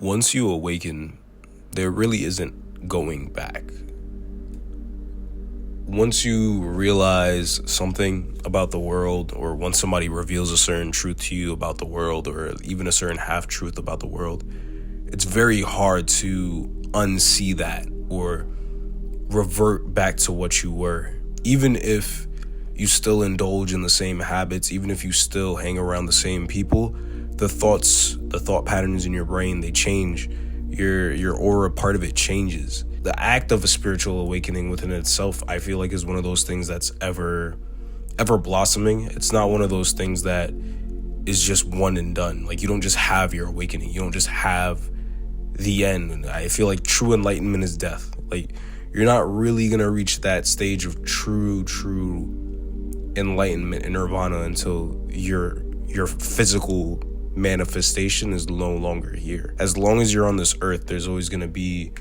Once you awaken, there really isn't going back. Once you realize something about the world, or once somebody reveals a certain truth to you about the world, or even a certain half-truth about the world, it's very hard to unsee that or revert back to what you were. Even if you still indulge in the same habits, even if you still hang around the same people, the thought patterns in your brain, they change. Your aura, part of it changes. The act of a spiritual awakening within itself, I feel like, is one of those things that's ever blossoming. It's not one of those things that is just one and done. Like, you don't just have your awakening. You don't just have the end. I feel like true enlightenment is death. Like, you're not really going to reach that stage of true enlightenment and nirvana until your physical manifestation is no longer here. As long as you're on this earth, there's always going to be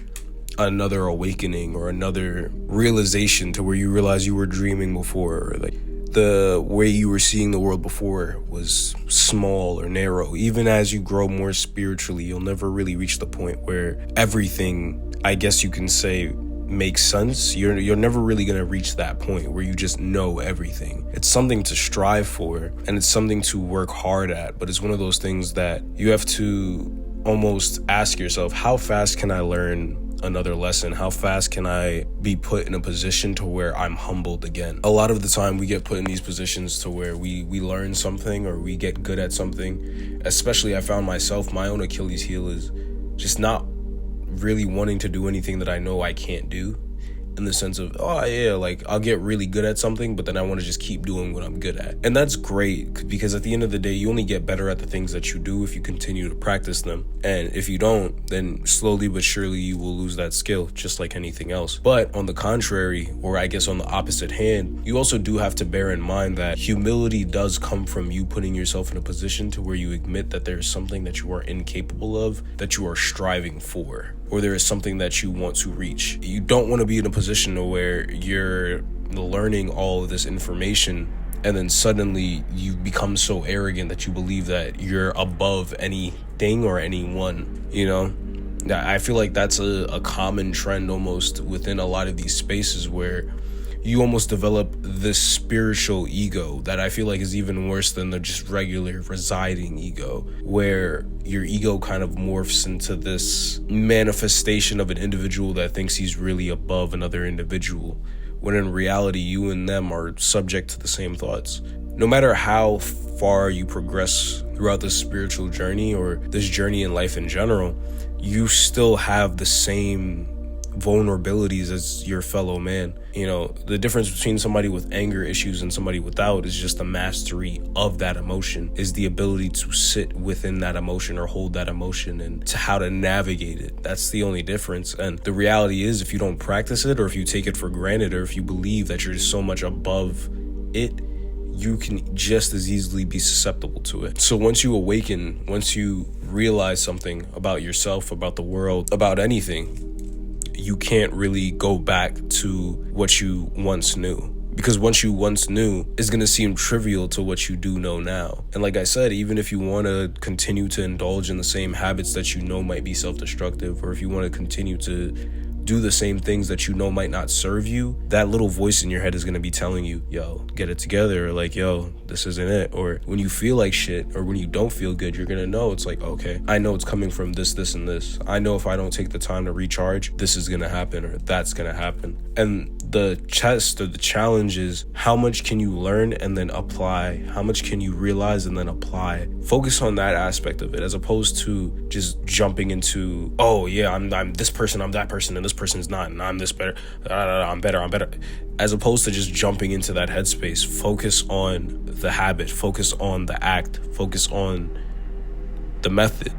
another awakening or another realization to where you realize you were dreaming before, or like the way you were seeing the world before was small or narrow. Even as you grow more spiritually, you'll never really reach the point where everything, I guess you can say, makes sense. You're never really going to reach that point where you just know everything. It's something to strive for, and it's something to work hard at, but it's one of those things that you have to almost ask yourself, how fast can I learn another lesson? How fast can I be put in a position to where I'm humbled again? A lot of the time we get put in these positions to where we learn something or we get good at something. Especially, I found myself, my own Achilles heel is just not really wanting to do anything that I know I can't do, in the sense of, oh yeah, like I'll get really good at something, but then I want to just keep doing what I'm good at. And that's great, because at the end of the day, you only get better at the things that you do if you continue to practice them. And if you don't, then slowly but surely you will lose that skill, just like anything else. But on the contrary, or I guess on the opposite hand, you also do have to bear in mind that humility does come from you putting yourself in a position to where you admit that there's something that you are incapable of, that you are striving for, or there is something that you want to reach. You don't want to be in a position where you're learning all of this information and then suddenly you become so arrogant that you believe that you're above anything or anyone, you know? I feel like that's a common trend almost within a lot of these spaces, where you almost develop this spiritual ego that I feel like is even worse than the just regular residing ego, where your ego kind of morphs into this manifestation of an individual that thinks he's really above another individual, when in reality you and them are subject to the same thoughts. No matter how far you progress throughout this spiritual journey or this journey in life in general, you still have the same vulnerabilities as your fellow man. You know, the difference between somebody with anger issues and somebody without is just the mastery of that emotion, is the ability to sit within that emotion or hold that emotion, and to how to navigate it. That's the only difference. And the reality is, if you don't practice it, or if you take it for granted, or if you believe that you're so much above it, you can just as easily be susceptible to it. So once you awaken, once you realize something about yourself, about the world, about anything, you can't really go back to what you once knew. Because what you once knew is going to seem trivial to what you do know now. And like I said, even if you want to continue to indulge in the same habits that you know might be self-destructive, or if you want to continue to do the same things that you know might not serve you, that little voice in your head is going to be telling you, yo, get it together, or like, yo, this isn't it. Or when you feel like shit, or when you don't feel good, you're going to know, it's like, okay, I know it's coming from this, and this. I know if I don't take the time to recharge, this is going to happen, or that's going to happen. And the test or the challenge is, how much can you learn and then apply? How much can you realize and then apply? Focus on that aspect of it, as opposed to just jumping into, oh yeah, I'm this person, I'm that person, and this person's not, and I'm this better, I'm better. As opposed to just jumping into that headspace, focus on the habit, focus on the act, focus on the method.